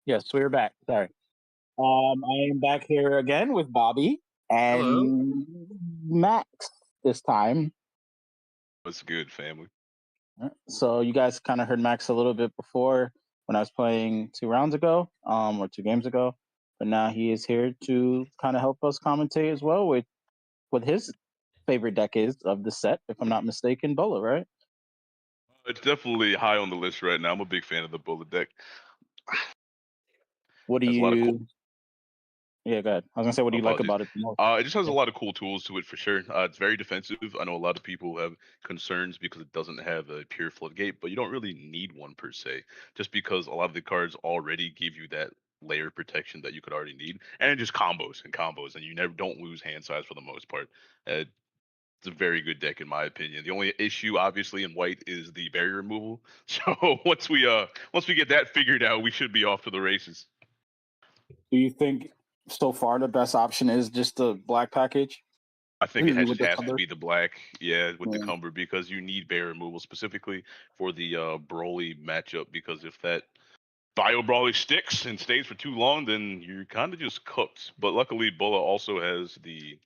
Yes, we're back. Sorry. I am back here again with Bobby Hello. and Max this time. What's good, family? So you guys kind of heard Max a little bit before when I was playing 2 rounds ago, or 2 games ago. But now he is here to kind of help us commentate as well with what his favorite deck is of the set, if I'm not mistaken, Bulla, right? It's definitely high on the list right now. I'm a big fan of the Bullet deck. What do Has a lot of cool. you? Yeah, go ahead. I was gonna say, what do you like Apologies. about it the most? It just has a lot of cool tools to it for sure. It's very defensive. I know a lot of people have concerns because it doesn't have a pure floodgate, but you don't really need one per se, just because a lot of the cards already give you that layer of protection that you could already need, and just combos, and you never don't lose hand size for the most part. Uh, it's a very good deck in my opinion. The only issue, obviously, in white is the barrier removal. So once we get that figured out, we should be off to the races. Do you think so far the best option is just the black package? I think it With just the has to cover? be the black, yeah, with the Yeah. Cumber because you need barrier removal specifically for the Broly matchup. Because if that Bio Brawly sticks and stays for too long, then you're kind of just cooked. But luckily, Bulla also has the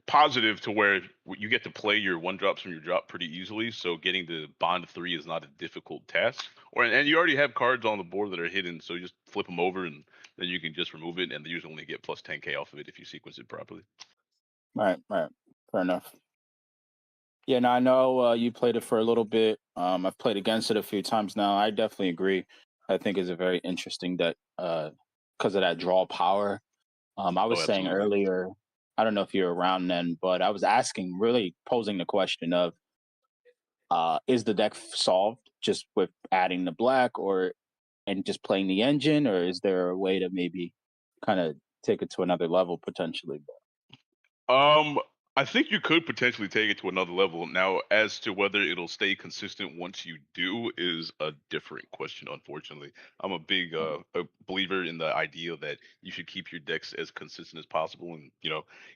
positive to where you get to play your one drops from your drop pretty easily. So getting the bond 3 is not a difficult task. And you already have cards on the board that are hidden, so you just flip them over and then you can just remove it, and they usually only get plus 10k off of it if you sequence it properly. Right, right. Fair enough. Yeah, now I know you played it for a little bit. I've played against it a few times now. I definitely agree. I think it's a very interesting deck because of that draw power. I Oh, was saying absolutely. earlier, I don't know if you're around then, but I was asking, really posing the question of, is the deck solved just with adding the black or and just playing the engine, or is there a way to maybe kind of take it to another level potentially? Um, I think you could potentially take it to another level. Now, as to whether it'll stay consistent once you do is a different question, unfortunately. I'm a big a believer in the idea that you should keep your decks as consistent as possible. And,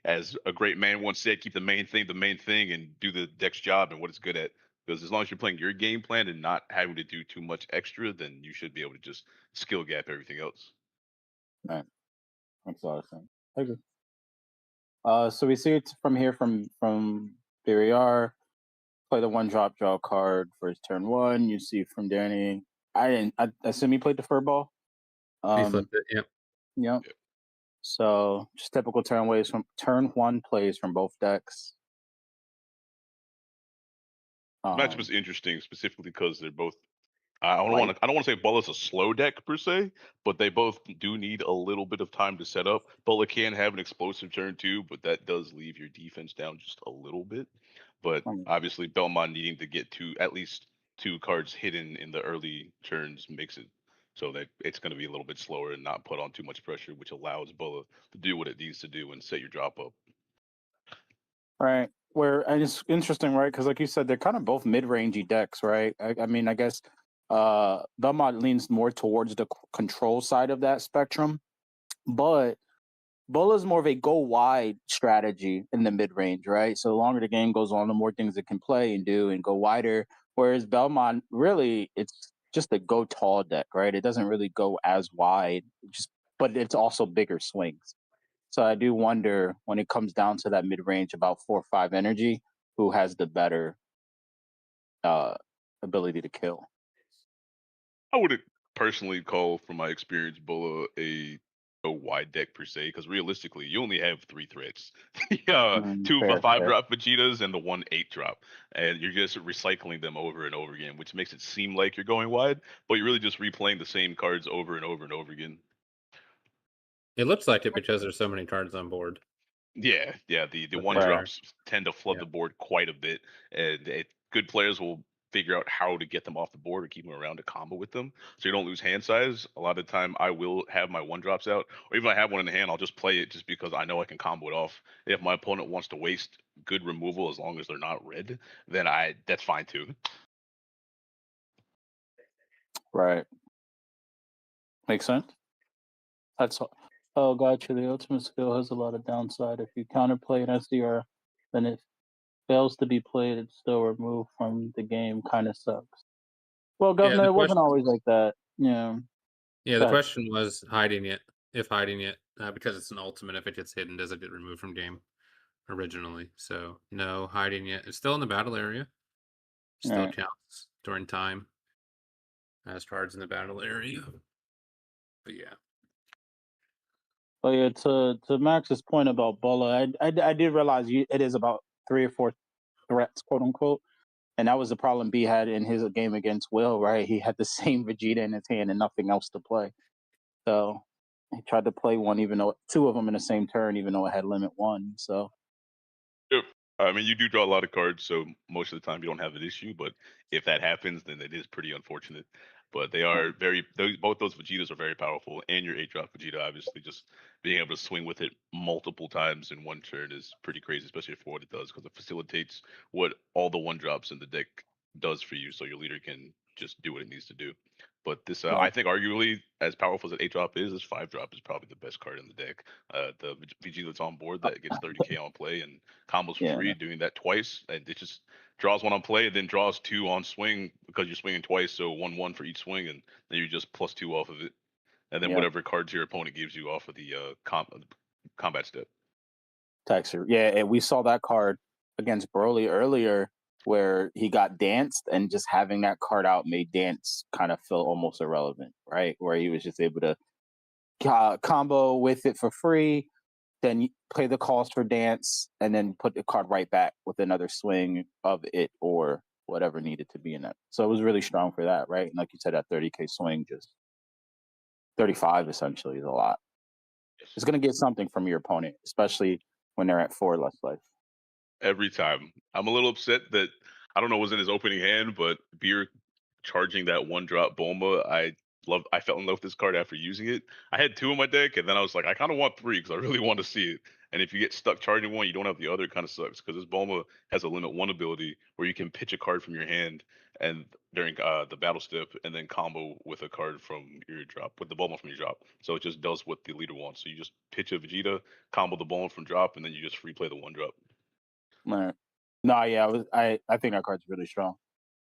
as a great man once said, keep the main thing, and do the deck's job and what it's good at. Because as long as you're playing your game plan and not having to do too much extra, then you should be able to just skill gap everything else. Right, makes a lot of sense. I agree. So we see it from here from Biriarr. Play the one drop draw card for his turn one. You see from Danny. I didn't. I assume he played the fur ball. He Um. flipped it. Yep. Yep. So just typical turn one plays from both decks. This matchup Um. is interesting specifically because they're both. Light. I don't want to say Bulla's a slow deck per se, but they both do need a little bit of time to set up. Bulla can have an explosive turn too, but that does leave your defense down just a little bit. But obviously, Belmod needing to get to at least 2 cards hidden in the early turns makes it so that it's going to be a little bit slower and not put on too much pressure, which allows Bulla to do what it needs to do and set your drop up. Right. Where and it's interesting, right? Because like you said, they're kind of both mid-rangey decks, right? I mean, I guess Belmont leans more towards the control side of that spectrum, but Bola's more of a go wide strategy in the mid range, right? So the longer the game goes on, the more things it can play and do and go wider. Whereas Belmont, really, it's just a go tall deck, right? It doesn't really go as wide, but it's also bigger swings. So I do wonder when it comes down to that mid range, about 4 or 5 energy, who has the better uh, ability to kill. I would personally call, from my experience, Bulla a wide deck per se, because realistically, you only have 3 threats: two Fair, 5 drop Vegetas and the one 8 drop, and you're just recycling them over and over again, which makes it seem like you're going wide, but you're really just replaying the same cards over and over and over again. It looks like it because there's so many cards on board. Yeah. The But one right. drops tend to flood yeah. the board quite a bit, and good players will figure out how to get them off the board or keep them around to combo with them, so you don't lose hand size. A lot of the time, I will have my one drops out, or even if I have one in the hand, I'll just play it just because I know I can combo it off. If my opponent wants to waste good removal as long as they're not red, then that's fine too. Right. Makes sense. That's all. Oh, gotcha. The ultimate skill has a lot of downside. If you counterplay an SDR, then it fails to be played, it's still removed from the game. Kind of sucks. Well, Yeah. Governor, The it wasn't question. always like that. Yeah. Yeah, the But question was hiding it. If hiding it, because it's an ultimate, if it gets hidden, does it get removed from game originally? So no, hiding it. It's still in the battle area. Still right. counts during time as cards in the battle area. But yeah. But yeah, to Max's point about Bulla, I did realize it is about 3 or 4 threats, quote unquote. And that was the problem B had in his game against Will, right? He had the same Vegeta in his hand and nothing else to play. So he tried to play one, even though 2 of them in the same turn, even though it had limit 1. So Yep. I mean, you do draw a lot of cards, so most of the time you don't have an issue. But if that happens, then it is pretty unfortunate. But they are both those Vegetas are very powerful, and your 8-drop Vegeta, obviously, just being able to swing with it multiple times in one turn is pretty crazy, especially for what it does, because it facilitates what all the 1-drops in the deck does for you, so your leader can just do what it needs to do. But this, right. I think, arguably as powerful as an 8-drop is, this 5-drop is probably the best card in the deck. The Vegeta that's on board that gets 30k on play and combos for Yeah, free, doing that twice, and it just draws 1 on play, and then draws 2 on swing because you're swinging twice, so 1/1 for each swing, and then you just +2 off of it, and then yeah. whatever cards your opponent gives you off of the combat step. Texture. Yeah, and we saw that card against Broly earlier where he got danced, and just having that card out made dance kind of feel almost irrelevant, right? Where he was just able to combo with it for free, then play the calls for dance, and then put the card right back with another swing of it or whatever needed to be in it. So it was really strong for that, right? And like you said, that 30k swing, just 35 essentially is a lot. It's going to get something from your opponent, especially when they're at 4 less life. Every time. I'm a little upset that I don't know what was in his opening hand, but Beer charging that 1-drop Bulma, I fell in love with this card after using it. I had 2 in my deck, and then I was like, I kind of want 3 because I really want to see it. And if you get stuck charging one, you don't have the other, kind of sucks because this Bulma has a limit 1 ability where you can pitch a card from your hand and during the battle step, and then combo with a card from your drop with the Bulma from your drop. So it just does what the leader wants. So you just pitch a Vegeta, combo the Bulma from drop, and then you just free play the 1-drop. Right. No, yeah, I think that card's really strong,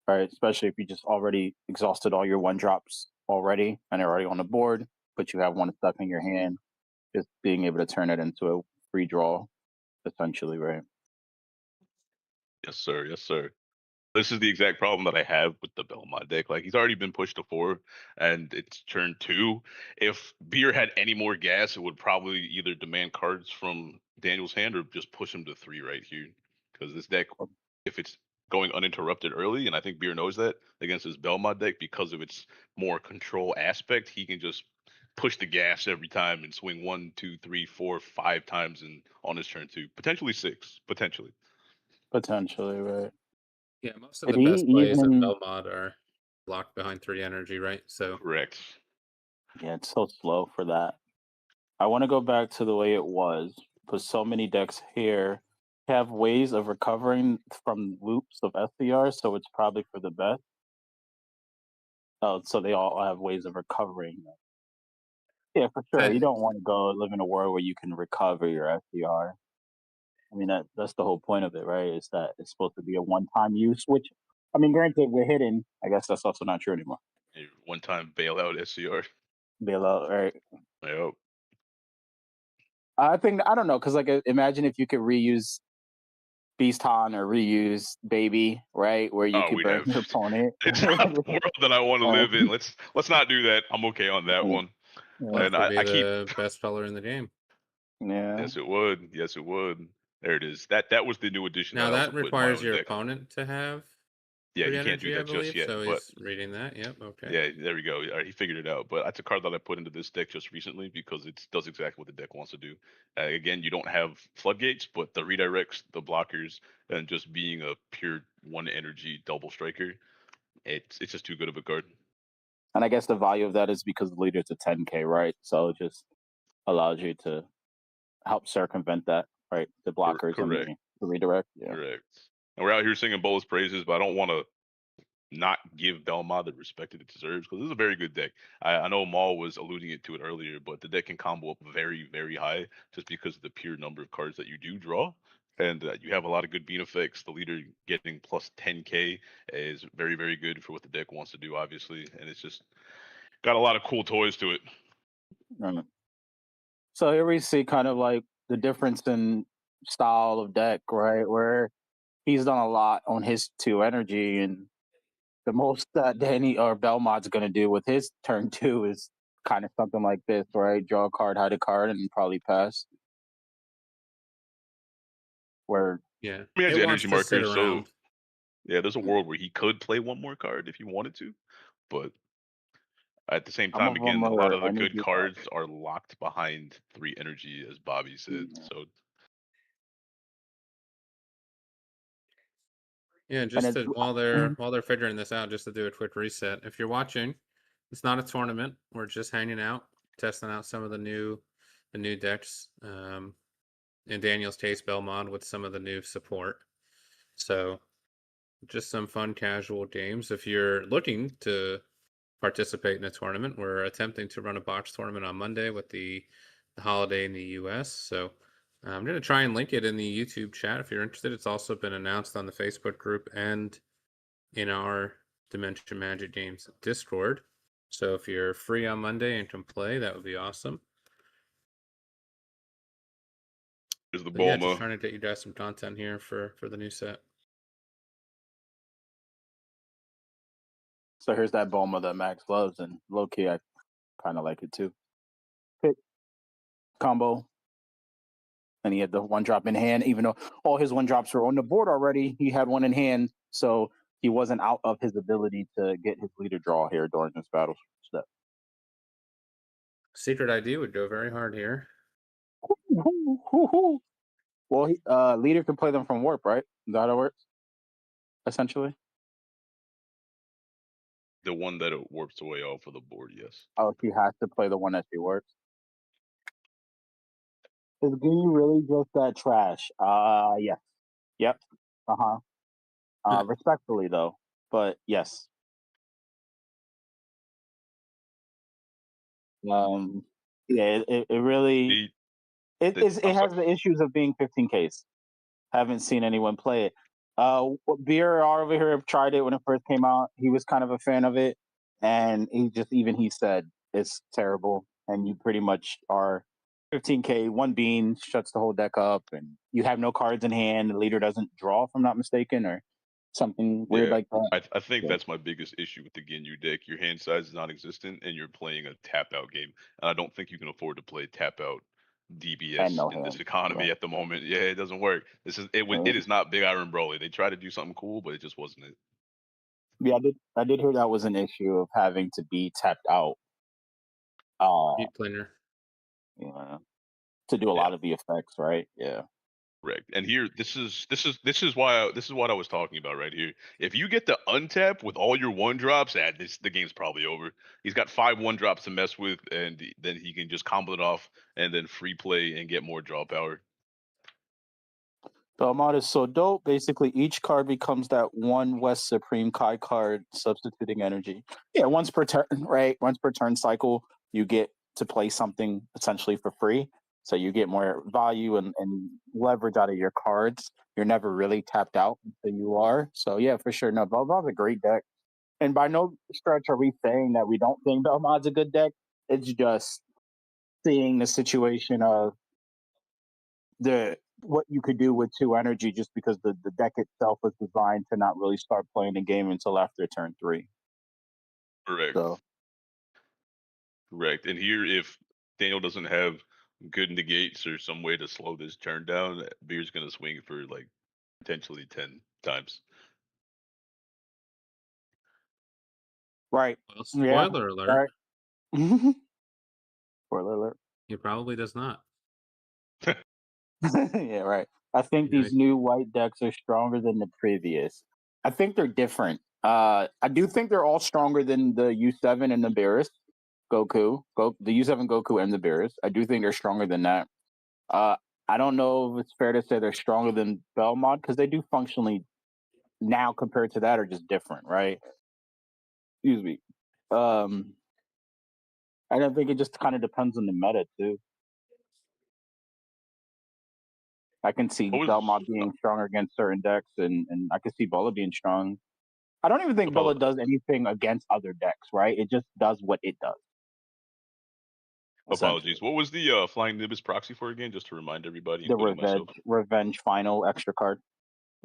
right? Especially if you just already exhausted all your 1-drops already and they're already on the board, but you have one stuck in your hand, just being able to turn it into a free draw, essentially, right? Yes, sir. Yes, sir. This is the exact problem that I have with the Belmod deck. Like he's already been pushed to 4, and it's turn 2. If Beer had any more gas, it would probably either demand cards from Daniel's hand or just push him to 3 right here. Because this deck, if it's going uninterrupted early, and I think Beer knows that against his Belmod deck because of its more control aspect, he can just push the gas every time and swing 1, 2, 3, 4, 5 times and on his turn 2, potentially 6, potentially. Potentially, right? Yeah, most of Did the he best plays of even? Belmod are locked behind 3 energy, right? So Correct. Yeah, it's so slow for that. I want to go back to the way it was, because so many decks here have ways of recovering from loops of SDR, so it's probably for the best. Oh, so they all have ways of recovering. Yeah, for sure. You don't want to go live in a world where you can recover your SDR. I mean, that's the whole point of it, right? Is that it's supposed to be a one-time use, which, I mean, granted, we're hidden. I guess that's also not true anymore. A one-time bailout SCR. Bailout, right? Yep. I think I don't know, because like imagine if you could reuse Beast Han or reuse Baby, right? Where you Oh, could we'd burn have. your opponent. It's not the world that I want to live in. Let's not do that. I'm okay on that one. Fluff And would be I keep. the best color in the game. Yeah. Yes, it would. Yes, it would. There it is. That was the new addition that Now I also that put in my requires own your deck. opponent to have Yeah, 3 he can't do energy, I that just believe. yet, So but he's reading that. Yep. Okay. yeah, there we go. All right, he figured it out. But that's a card that I put into this deck just recently because it does exactly what the deck wants to do. Again, you don't have floodgates, but the redirects, the blockers, and just being a pure 1 energy double striker, it's just too good of a card. And I guess the value of that is because the leader's a 10K, right? So it just allows you to help circumvent that, right? The blockers and Correct. the redirect. Yeah. Correct. And we're out here singing Bolas praises, but I don't want to not give Belmod the respect it deserves because this is a very good deck. I know Maul was alluding to it earlier, but the deck can combo up very, very high just because of the pure number of cards that you do draw. And you have a lot of good bean effects. The leader getting plus 10k is very, very good for what the deck wants to do, obviously. And it's just Got a lot of cool toys to it. Mm. So here we see kind of like the difference in style of deck, right? Where he's done a lot on his 2 energy, and the most that Danny or Belmod's going to do with his turn 2 is kind of something like this, right? Draw a card, hide a card, and probably pass. Where Yeah, He has it the wants energy to sit markers, so around. yeah, there's a world where he could play one more card if he wanted to, but at the same some time, of them again, a lot are of the good energy cards are locked behind 3 energy, as Bobby said. cards. So Yeah, And just it's to while they're figuring this out, just to do a quick reset. If you're watching, it's not a tournament. We're just hanging out, testing out some of the new decks. In Daniel's case, Belmod with some of the new support. So just some fun casual games. If you're looking to participate in a tournament, we're attempting to run a box tournament on Monday with the holiday in the US. So I'm going to try and link it in the YouTube chat if you're interested. It's also been announced on the Facebook group and in our Dimension Magic Games Discord. So if you're free on Monday and can play, that would be awesome. there's the But yeah, just Bulma. trying to get you guys some content here for the new set. So here's that Bulma that Max loves, and low key, I kind of like it too. Hit combo, and he had the 1-drop in hand, even though all his 1-drops were on the board already. He had one in hand, so he wasn't out of his ability to get his leader draw here during this battle step. Secret ID would go very hard here. Well, leader can play them from warp, right? Is that how it works? Essentially. The one that it warps away off of the board, yes. Oh, she has to play the one that she works. Is Guinea really just that trash? Yes. Yep. Respectfully though, but yes. Yeah, it really it has the issues of being 15Ks. Haven't seen anyone play it. Biriarr over here tried it when it first came out. He was kind of a fan of it, and he said it's terrible, and you pretty much are 15K. One bean shuts the whole deck up, and you have no cards in hand. The leader doesn't draw, if I'm not mistaken, or something weird like that. I think Yeah. that's my biggest issue with the Ginyu deck. Your hand size is non-existent, and you're playing a tap out game. And I don't think you can afford to play tap out And DBS no in this hand. economy Right. at the moment. Yeah, it doesn't work. It is not Big Iron Broly. They tried to do something cool, but it just wasn't it. Yeah, I did hear that was an issue of having to be tapped out. Deep planer. Yeah, to do a lot of the effects, right? Yeah. Correct. And here, this is what I was talking about right here. If you get the untap with all your 1-drops, the game's probably over. He's got 5 1-drops to mess with, and then he can just combo it off and then free play and get more draw power. Belmod is so dope. Basically, each card becomes that one West Supreme Kai card, substituting energy. Yeah, once per turn, right? Once per turn cycle, you get to play something essentially for free. So you get more value and leverage out of your cards. You're never really tapped out until you are. So yeah, for sure. No, Belmod's a great deck. And by no stretch are we saying that we don't think Belmod's a good deck. It's just seeing the situation of what you could do with 2 energy, just because the deck itself was designed to not really start playing the game until after turn 3. Correct. So Correct. And here, if Daniel doesn't have good negates or some way to slow this turn down, Beer's gonna swing for like potentially 10 times. right. Well, Yeah. spoiler alert. Right. Spoiler alert. He probably does not. Yeah, right. I think Yeah, these new white decks are stronger than the previous. I think they're different. I do think they're all stronger than the U7 and the Beerus Goku. The U7 Goku and the Beerus. I do think they're stronger than that. I don't know if it's fair to say they're stronger than Belmod, because they do functionally now compared to that are just different, right? Excuse me. I don't think it just kind of depends on the meta too. I can see What was Belmont being stronger against certain decks, and I can see Bulla being strong I don't even think Bulla Apolo- does anything against other decks, right? It just does what it does. Apologies. What was the Flying Nimbus proxy for again? Just to remind everybody, The including myself. revenge final extra card.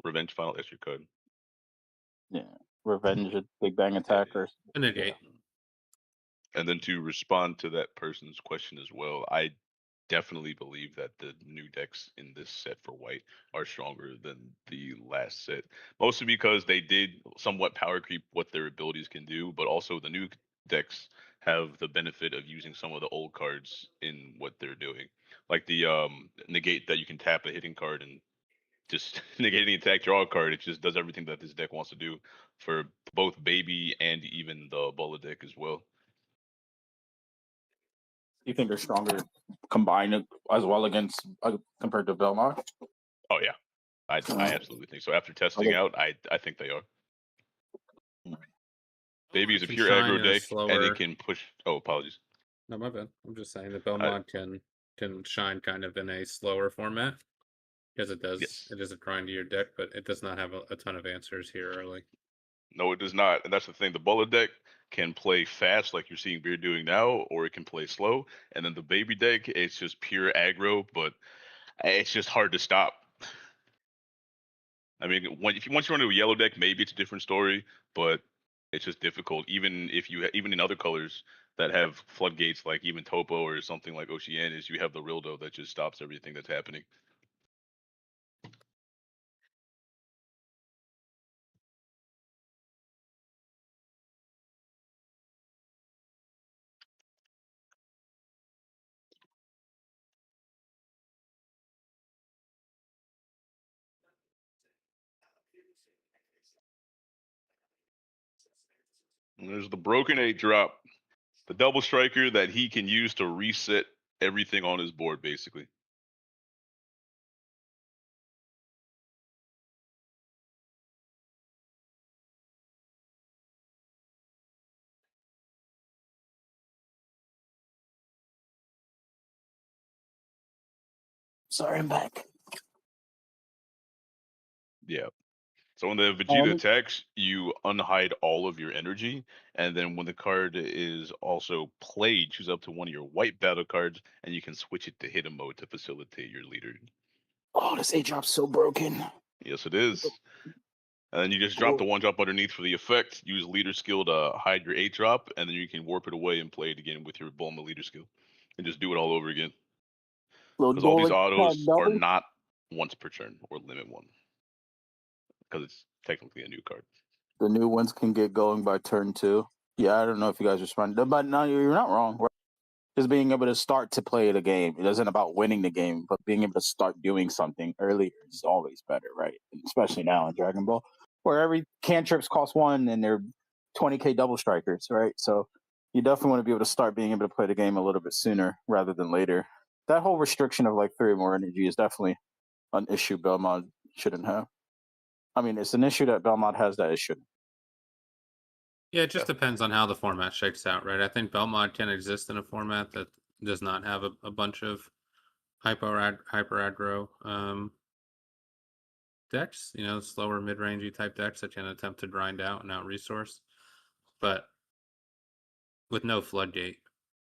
Revenge Final extra card. Yeah, revenge big bang attackers. A negate. And then to respond to that person's question as well, I definitely believe that the new decks in this set for white are stronger than the last set. Mostly because they did somewhat power creep what their abilities can do, but also the new decks have the benefit of using some of the old cards in what they're doing. Like the negate that you can tap a hitting card and just negate any attack, draw a card. It just does everything that this deck wants to do for both Baby and even the Bulla deck as well. You think they're stronger combined as well against compared to Belmod? Oh yeah, I absolutely think so. After testing out, I think they are. Baby is a Can pure shine aggro in a deck, and slower- it can push. Oh, apologies. No, my bad. I'm just saying that Belmod can shine kind of in a slower format because it does. Yes. It is a grind to your deck, but it does not have a ton of answers here early. No, it does not, and that's the thing. The Bulla deck can play fast, like you're seeing Beer doing now, or it can play slow. And then the Baby deck, it's just pure aggro, but it's just hard to stop. I mean, once you run into a yellow deck, maybe it's a different story, but it's just difficult. Even if you even in other colors that have floodgates, like even Topo or something like Oceanus, you have the Rildo that just stops everything that's happening. And there's the Broken 8 drop, the double striker that he can use to reset everything on his board, basically. Sorry, I'm back. Yeah. So when the Vegeta attacks, you unhide all of your energy, and then when the card is also played, choose up to one of your white battle cards, and you can switch it to hidden mode to facilitate your leader. Oh, this 8-drop's so broken. Yes, it is. And then you just drop the 1-drop underneath for the effect. Use leader skill to hide your 8-drop, and then you can warp it away and play it again with your Bulma leader skill, and just do it all over again. Because all these autos are not once per turn or limit one, because it's technically a new card. The new ones can get going by turn 2. Yeah, I don't know if you guys responded, but no, you're not wrong. Right? Just being able to start to play the game. It isn't about winning the game, but being able to start doing something earlier is always better, right? Especially now in Dragon Ball, where every cantrips cost 1 and they're 20k double strikers, right? So you definitely want to be able to start being able to play the game a little bit sooner rather than later. That whole restriction of like 3 more energy is definitely an issue Belmod shouldn't have. I mean, it's an issue that Belmod has that it shouldn't. Yeah, it just depends on how the format shakes out, right? I think Belmod can exist in a format that does not have a bunch of hyper aggro decks, slower mid-rangey type decks that can attempt to grind out and out resource. But with no floodgate,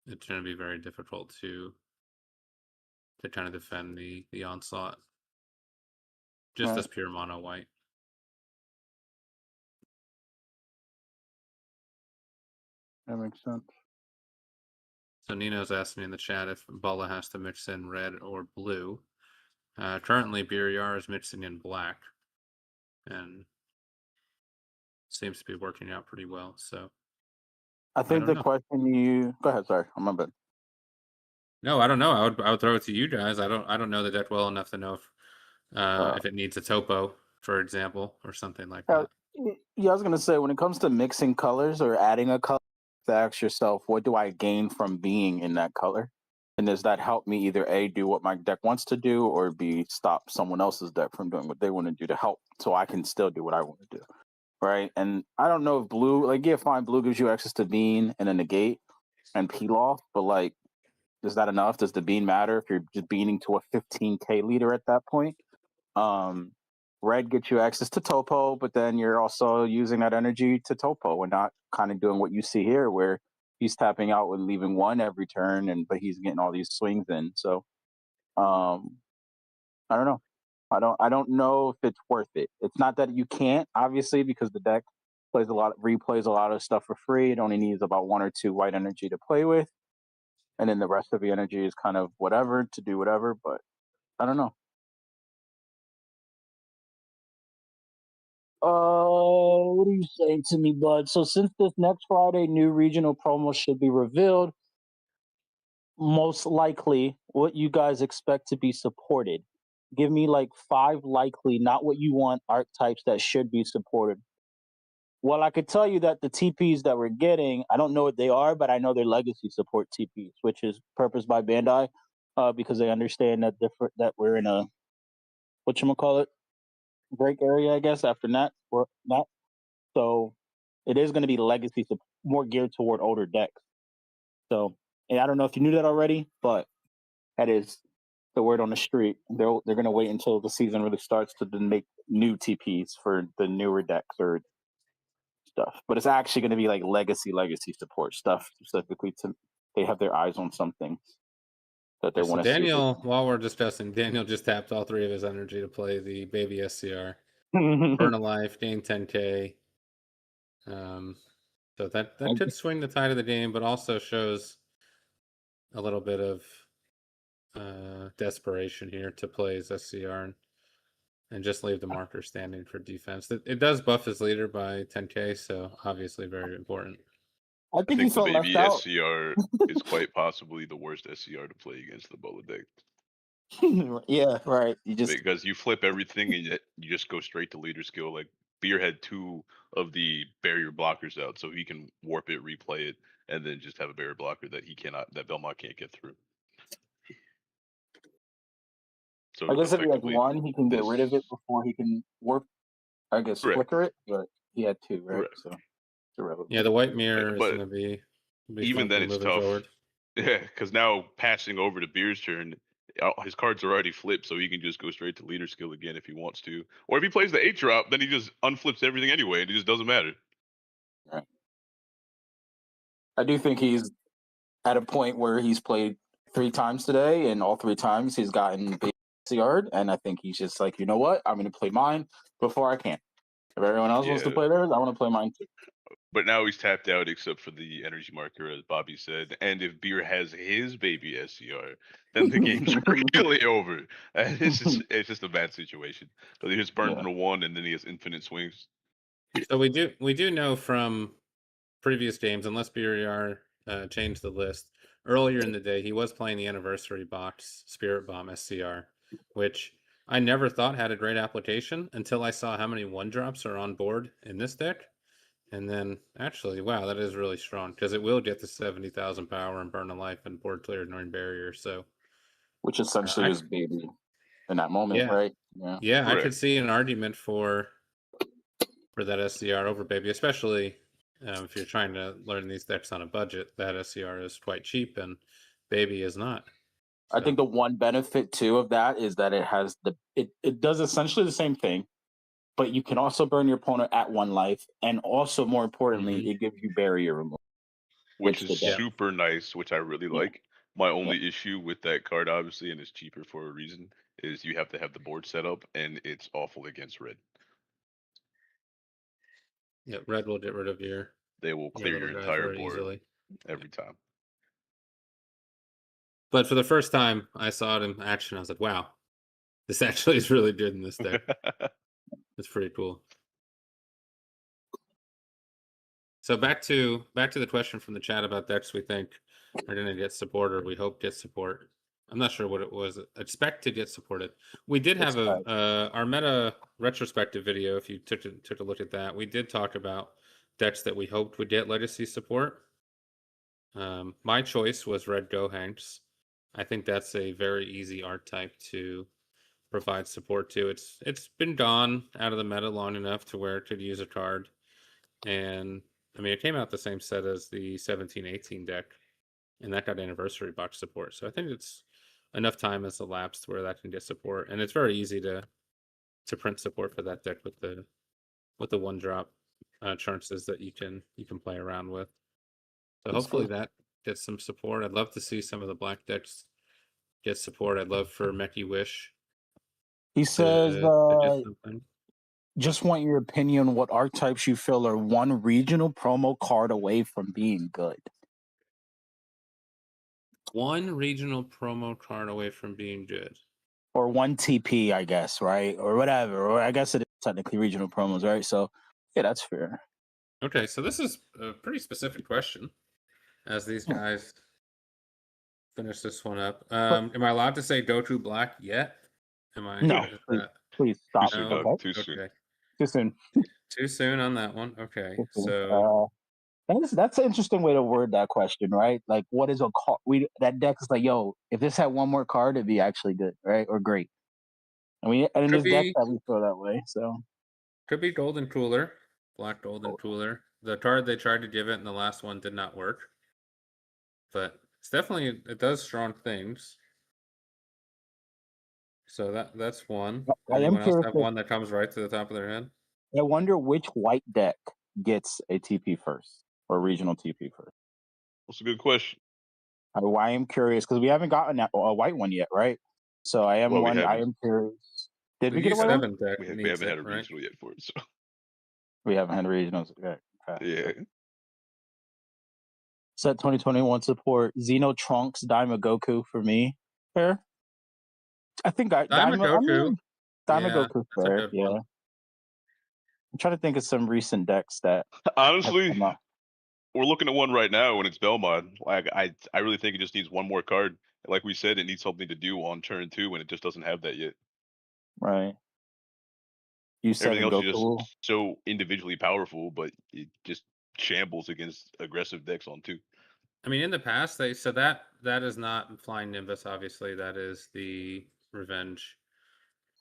it's going to be very difficult to kind of defend the onslaught. Just as pure mono white. That makes sense. So Nino's asking me in the chat if Bulla has to mix in red or blue. Currently, Biriarr is mixing in black, and seems to be working out pretty well. So I think the question you go ahead. Sorry, I'm a bit. No, I don't know. I would throw it to you guys. I don't know the deck well enough to know if it needs a topo, for example, or something like that. Yeah, I was gonna say when it comes to mixing colors or adding a color, to ask yourself, what do I gain from being in that color? And does that help me either A, do what my deck wants to do, or B, stop someone else's deck from doing what they want to do to help so I can still do what I want to do? Right. And I don't know if blue, like, yeah, fine, blue gives you access to bean and a negate and peel off, but like, is that enough? Does the bean matter if you're just beaning to a 15k leader at that point? red gets you access to topo, but then you're also using that energy to topo and not kind of doing what you see here, where he's tapping out with leaving one every turn, but he's getting all these swings in. So I don't know. I don't know if it's worth it. It's not that you can't, obviously, because the deck replays a lot of stuff for free. It only needs about 1 or 2 white energy to play with, and then the rest of the energy is kind of whatever to do whatever. But I don't know. What are you saying to me, bud? So since this next Friday, new regional promos should be revealed. Most likely, what you guys expect to be supported. Give me like 5 likely, not what you want, archetypes that should be supported. Well, I could tell you that the TPs that we're getting, I don't know what they are, but I know they're legacy support TPs, which is purposed by Bandai, because they understand that we're in a whatchamacallit break area, I guess, after that. So it is going to be legacy, more geared toward older decks. So, and I don't know if you knew that already, but that is the word on the street. They're going to wait until the season really starts to then make new TPs for the newer decks or stuff. But it's actually going to be like legacy support stuff specifically to they have their eyes on something that they So want to see. Daniel, while we're discussing, Daniel just tapped all 3 of his energy to play the baby SCR. Burn a life, gain 10k. So that could swing the tide of the game, but also shows a little bit of desperation here to play his SCR and just leave the marker standing for defense. It does buff his leader by 10k, so obviously very important. I think he the felt left baby out. SCR is quite possibly the worst SCR to play against the Bulla deck. Yeah, right. Because you flip everything and you just go straight to leader skill. Like Beer had 2 of the barrier blockers out, so he can warp it, replay it, and then just have a barrier blocker that Belmod can't get through. So I guess if he has 1, he can get rid of it before he can warp. I guess flicker it, but he had 2, right? Correct. So it's irrelevant. Yeah, the white mirror is but going to be even then it's tough. Forward. Yeah, because now passing over to Beer's turn, his cards are already flipped, so he can just go straight to leader skill again if he wants to. Or if he plays the 8-drop, then he just unflips everything anyway, and it just doesn't matter. Right. I do think he's at a point where he's played 3 times today, and all 3 times he's gotten yard, and I think he's just like, you know what? I'm going to play mine before I can. If everyone else wants to play theirs, I want to play mine too. But now he's tapped out except for the energy marker, as Bobby said. And if Beer has his baby SCR, then the game's really over. And it's just a bad situation. Because he just burned into 1, and then he has infinite swings. So we do know from previous games, unless Biriarr changed the list, earlier in the day he was playing the anniversary box Spirit Bomb SCR, which I never thought had a great application until I saw how many 1-drops are on board in this deck. And then, actually, wow, that is really strong because it will get to 70,000 power and burn a life and board clear ignoring barrier. So, which essentially is baby in that moment, right? Yeah, I could see an argument for that SCR over baby, especially if you're trying to learn these decks on a budget. That SCR is quite cheap, and baby is not. So. I think the one benefit too of that is that it has it does essentially the same thing, but you can also burn your opponent at 1 life, and also more importantly, it gives you barrier removal, which is super nice, which I really like. My only issue with that card, obviously, and it's cheaper for a reason, is you have to have the board set up, and it's awful against red. Yeah, red will get rid of your. They will clear your entire board easily. Every time. But for the first time I saw it in action, I was like, wow, this actually is really good in this deck. It's pretty cool. So back to the question from the chat about decks we think are going to get support, or we hope get support. I'm not sure what it was. Expect to get supported. We did have our meta retrospective video. If you took a look at that, we did talk about decks that we hoped would get legacy support. My choice was Red Gohanks. I think that's a very easy archetype to provide support to. It's been gone out of the meta long enough to where it could use a card, and I mean it came out the same set as the 17-18 deck, and that got anniversary box support. So I think it's enough time has elapsed where that can get support, and it's very easy to print support for that deck with the 1-drop chances that you can play around with. So hopefully that gets some support. I'd love to see some of the black decks get support. I'd love for Meki Wish He says, to get something. just want your opinion. What archetypes you feel are one regional promo card away from being good? One regional promo card away from being good. Or one TP, I guess, right? Or whatever. Or I guess it is technically regional promos, right? So, yeah, that's fair. Okay, so this is a pretty specific question as these guys finish this one up. Am I allowed to say go to black yet? Am I? No, please stop. Too soon, No? dog. Too soon. Okay. Too soon. Too soon on that one. Okay. Too soon. So that's an interesting way to word that question, right? Like, what is a card? That deck is like, yo, if this had one more card, it'd be actually good, right? Or great. And in this deck that we feel that way. So could be Golden Cooler, Black Golden Cooler. The card they tried to give it in the last one did not work, but it does strong things. So that's one. Anyone else have one that comes right to the top of their head? I wonder which white deck gets a TP first or regional TP first. That's a good question. I am curious because we haven't gotten a white one yet, right? So I am I am curious. Did we get a white one? Deck we haven't had a regional yet for it, so we haven't had regionals. Okay. Yeah. Set 2021 support Xeno Trunks Diamond Goku for me. Fair. I think Diamond Goku. Diamond Goku fair. Yeah. One. I'm trying to think of some recent decks that honestly we're looking at one right now and it's Belmod. Like I really think it just needs one more card. Like we said, it needs something to do on turn 2 and it just doesn't have that yet. Right. You said everything else is just so individually powerful, but it just shambles against aggressive decks on 2. I mean, in the past, they said that is not Flying Nimbus. Obviously, that is the Revenge.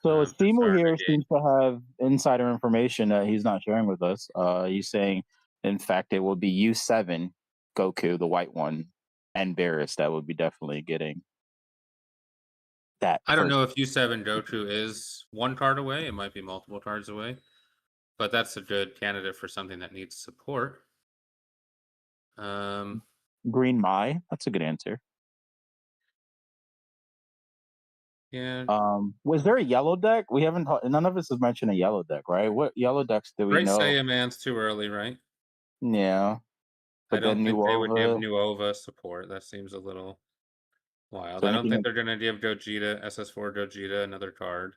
So Simu here seems to have insider information that he's not sharing with us. He's saying, in fact, it will be U7 Goku, the white one, and Barris that would be definitely getting that. I don't know if U7 Goku is one card away. It might be multiple cards away, but that's a good candidate for something that needs support. Green Mai, that's a good answer. Yeah. Was there a yellow deck? We haven't. None of us has mentioned a yellow deck, right? What yellow decks do we know? Great Saiyaman's too early, right? Yeah. But I don't think they would give Nuova support. That seems a little wild. So I don't think they're going to give Gogeta, SS4 Gogeta, another card.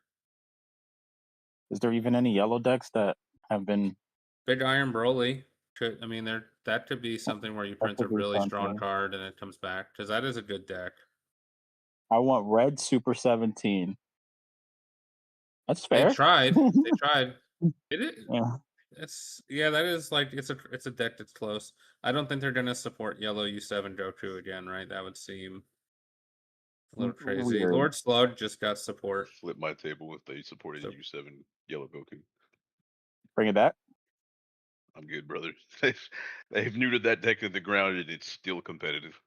Is there even any yellow decks that have been? Big Iron Broly. That could be something where you print a really strong card and it comes back, because that is a good deck. I want red Super 17. That's fair. They tried. They tried. It is. Yeah. That is like it's a deck that's close. I don't think they're gonna support yellow U7 Goku again, right? That would seem a little crazy. Weird. Lord Slug just got support. Flip my table if they supported U7 yellow Goku. Bring it back. I'm good, brother. They've neutered that deck to the ground and it's still competitive.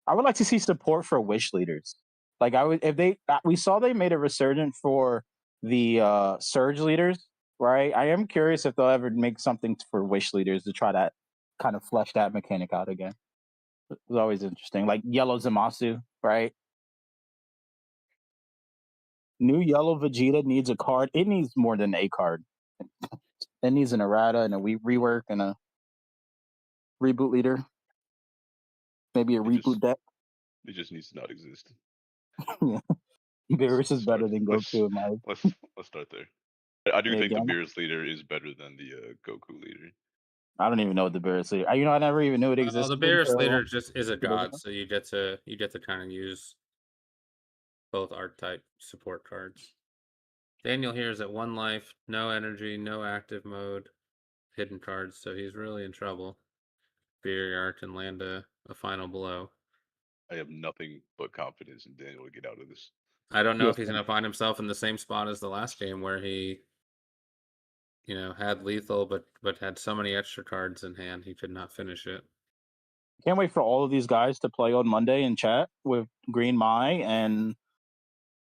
I would like to see support for Wish Leaders. Like we saw they made a resurgence for the Surge Leaders, right? I am curious if they'll ever make something for Wish Leaders to try to kind of flesh that mechanic out again. It's always interesting. Like Yellow Zamasu, right? New Yellow Vegeta needs a card. It needs more than a card. It needs an errata and a rework and a reboot leader. Maybe a reboot deck. It just needs to not exist. Yeah. Beerus is better than Goku in my let's start there. I do think the Beerus leader is better than the Goku leader. I don't even know what the Beerus leader. I never even knew it existed. The Beerus leader just is a god, so you get to kind of use both archetype support cards. Daniel here is at 1 life, no energy, no active mode, hidden cards, so he's really in trouble. Biriarr can land a final blow. I have nothing but confidence in Daniel to get out of this. I don't know if he's going to find himself in the same spot as the last game where he, had lethal, but had so many extra cards in hand he could not finish it. Can't wait for all of these guys to play on Monday in chat with Green Mai and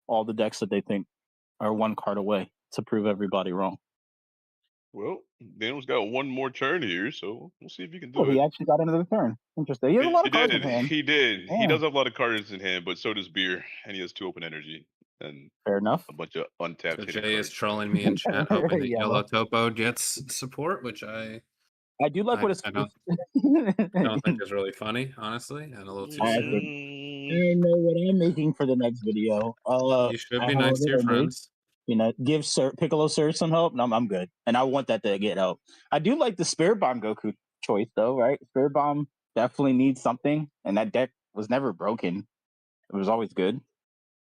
all the decks that they think are one card away to prove everybody wrong. Well, Daniel's got one more turn here, so we'll see if he can do Oh, he it. actually got into the turn. Interesting. He has a lot He of cards in did. hand. He did. He Yeah, does have a lot of cards in hand, but so does Beer, and he has 2 open energy and fair enough. a bunch of untapped So hidden Jay is cards. trolling me in chat, hoping that Yeah. Yellow Topo gets support, which I do like what it's. I don't think is really funny, honestly, and a little too I soon. think I know what I'm making for the next video. You should I be have nice to it your I made. friends. You know, give Piccolo Sir some help. No, I'm good, and I want that to get help. I do like the Spirit Bomb Goku choice, though. Right, Spirit Bomb definitely needs something, and that deck was never broken. It was always good.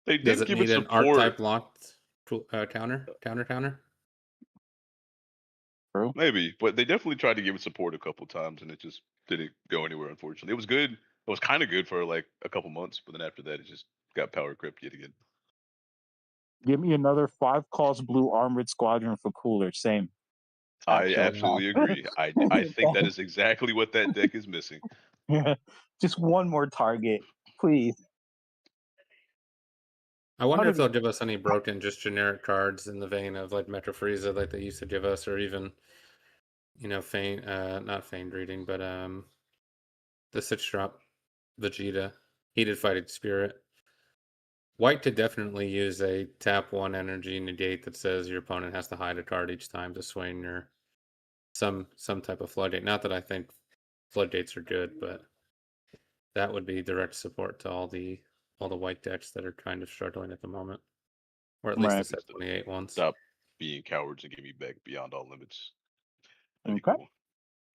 They Does did it give need it an support. archetype locked counter? True. Maybe, but they definitely tried to give it support a couple times, and it just didn't go anywhere. Unfortunately, it was good. It was kind of good for like a couple months, but then after that, it just got power crept yet again. Give me another 5-cost blue armored squadron for cooler. Same. I Actually, absolutely agree. I think that is exactly what that deck is missing. Just one more target, please. I wonder if they'll 100 give us any broken, just generic cards in the vein of like Metro Frieza, like they used to give us, or even, you know, not feigned reading, but the 6-drop Vegeta, Heated Fighting Spirit. White could definitely use a tap 1 energy negate that says your opponent has to hide a card each time to swing or some type of floodgate. Not that I think floodgates are good, but that would be direct support to all the white decks that are kind of struggling at the moment, or at least the Right. set 28 ones. Stop being cowards and give me back Beyond All Limits. That'd be Okay. cool.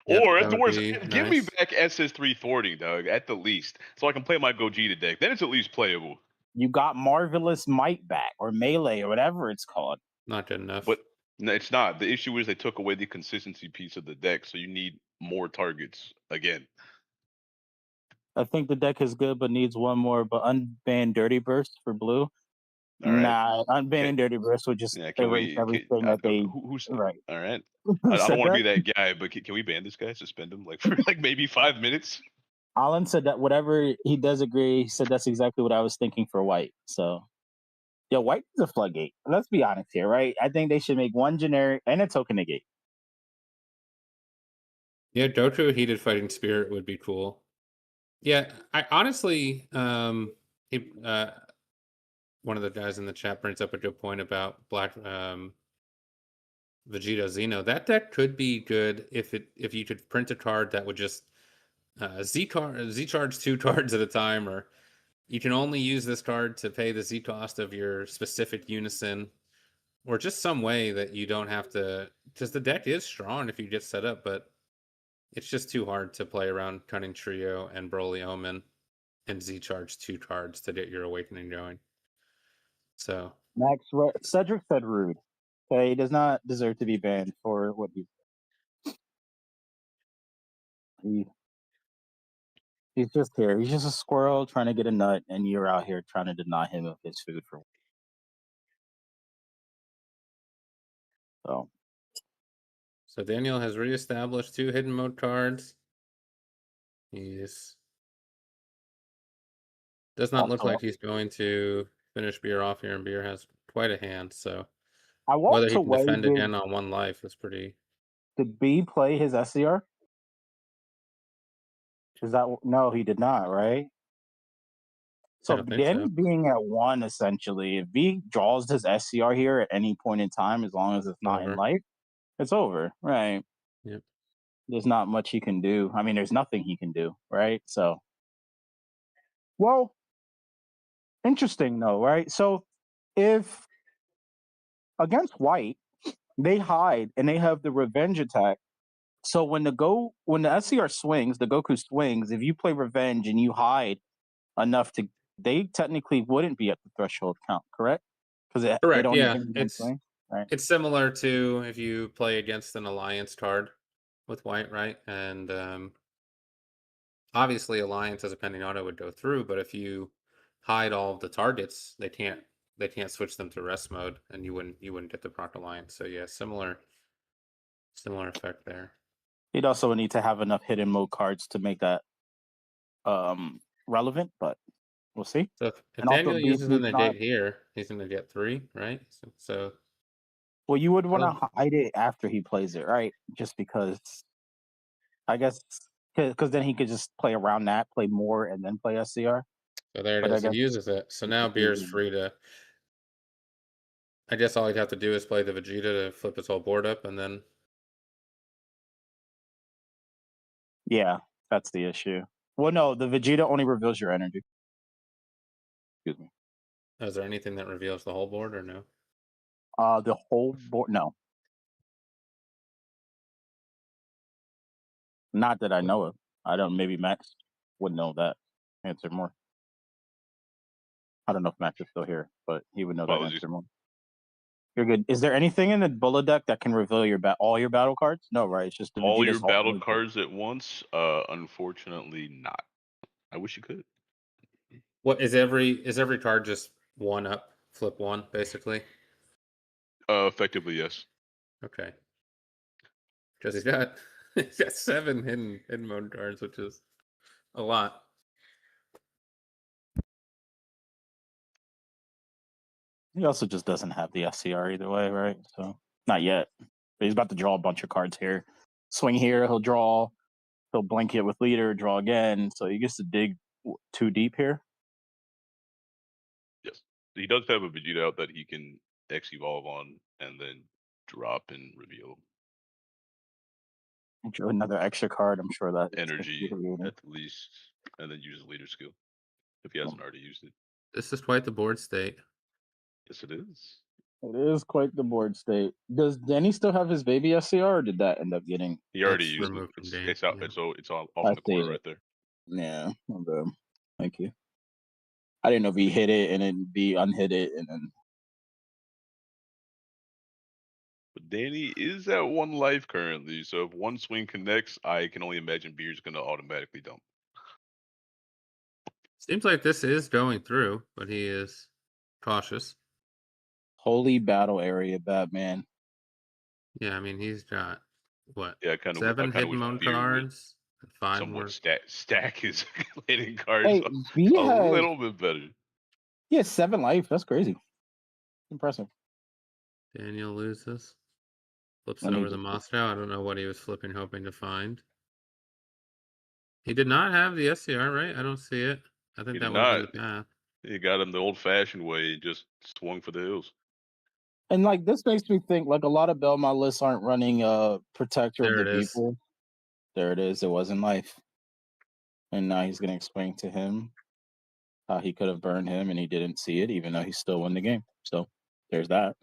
Yep, Or that at the would worst, be give me nice. back SS3 thwarting, Doug, at the least, so I can play my Gogeta deck. Then it's at least playable. You got Marvelous Might back, or Melee, or whatever it's called. Not good enough. But no, it's not. The issue is they took away the consistency piece of the deck, so you need more targets again. I think the deck is good, but needs one more. But unban Dirty Burst for blue. All right. Nah, unbanning Dirty Burst would just Yeah, can erase we? everything that they. Who's Right. all right? I Said don't want to that? be that guy, but can we ban this guy? Suspend him like for like maybe 5 minutes? Alan said that whatever he does agree, he said that's exactly what I was thinking for White. So, yeah, White is a floodgate. Let's be honest here, right? I think they should make one generic and a token negate. Yeah, Dojo Heated Fighting Spirit would be cool. Yeah, I honestly, he, one of the guys in the chat brings up a good point about Black Vegeta Xeno. That deck could be good if you could print a card that would just Z charge 2 cards at a time, or you can only use this card to pay the Z cost of your specific unison, or just some way that you don't have to, because the deck is strong if you get set up, but it's just too hard to play around Cunning Trio and Broly Omen and Z charge 2 cards to get your Awakening going. So Cedric said rude. Okay, he does not deserve to be banned for what he's just here. He's just a squirrel trying to get a nut, and you're out here trying to deny him of his food for. So Daniel has reestablished 2 hidden mode cards. He's does not look Also, like he's going to finish Beer off here, and Beer has quite a hand. So I whether walked he can away. defend again on 1 life is pretty. Did B play his SCR? Is that no? He did not. Right. So don't think Danny so. being at 1 essentially, if B draws his SCR here at any point in time, as long as it's not in Over. life, it's over. Right. Yep. There's not much he can do. I mean, there's nothing he can do. Right. So, well, interesting though. Right. So, if against White, they hide and they have the revenge attack. So when the SCR swings, the Goku swings. If you play revenge and you hide enough to, they technically wouldn't be at the threshold count, correct? Because they Correct. don't Yeah, even swing. Right. it's similar to if you play against an alliance card with White, right? And obviously alliance as a pending auto would go through, but if you hide all of the targets, they can't switch them to rest mode, and you wouldn't get the proc alliance. So yeah, similar effect there. You'd also need to have enough hidden mode cards to make that relevant, but We'll see. So if And also, Daniel Beast uses a needs not. negate here, he's going to get 3, right? So Well, you would want Oh. to hide it after he plays it, right? Just because, I guess, because then he could just play around that, play more, and then play SCR. so there it But I is. He guess uses it. So now Beer's free to. I guess all he'd have to do is play the Vegeta to flip his whole board up, and then Yeah, that's the issue. Well, no, the Vegeta only reveals your energy. Excuse me. is there anything that reveals the whole board or no? The whole board. No, not that I know of. I don't. Maybe Max would know that answer more. I don't know if Max is still here, but he would know that Apologies. answer more. You're good. Is there anything in the Bulla deck that can reveal your all your battle cards? No, right? It's just the All your Vegeta's battle only cards at once? Unfortunately not. I wish you could. What is every card just 1 up, flip 1, basically? Effectively, yes. Okay. Because he's got 7 hidden mode cards, which is a lot. He also just doesn't have the SCR either way, right? So not yet. But he's about to draw a bunch of cards here. Swing here, he'll draw. He'll blink it with leader, draw again. So he gets to dig too deep here. Yes. He does have a Vegeta out that he can X evolve on and then drop and reveal Draw another extra card. I'm sure that energy at the least, and then use leader skill if he hasn't already used it. This is quite the board state. Yes, it is. It is quite the board state. Does Denny still have his baby SCR, or did that end up getting? He already It's used it. removed from game, It's out. yeah. It's off I in the corner see it. right there. Yeah. Okay. Thank you. I didn't know if he hit it and then be unhit it and then. But Danny is at 1 life currently, so if one swing connects, I can only imagine Beer's gonna automatically dump. Seems like this is going through, but he is cautious. Holy battle area, Batman. Yeah, I mean he's got what? Yeah, I kind of 7 hidden wish mode Beer would cards, and 5 more. somewhat stack his hitting cards Hey, B a has little bit better. he has 7 life. That's crazy. Impressive. Daniel loses. Flips Let me over the just- Moscow. I don't know what he was flipping, hoping to find. He did not have the SCR, right? I don't see it. I think He that did would have been not. the path. He got him the old-fashioned way, just swung for the hills. And like this makes me think like a lot of Belmod lists aren't running Protector There of the it is. People. There it is. It was in life. And now he's gonna explain to him how he could have burned him and he didn't see it, even though he still won the game. So there's that.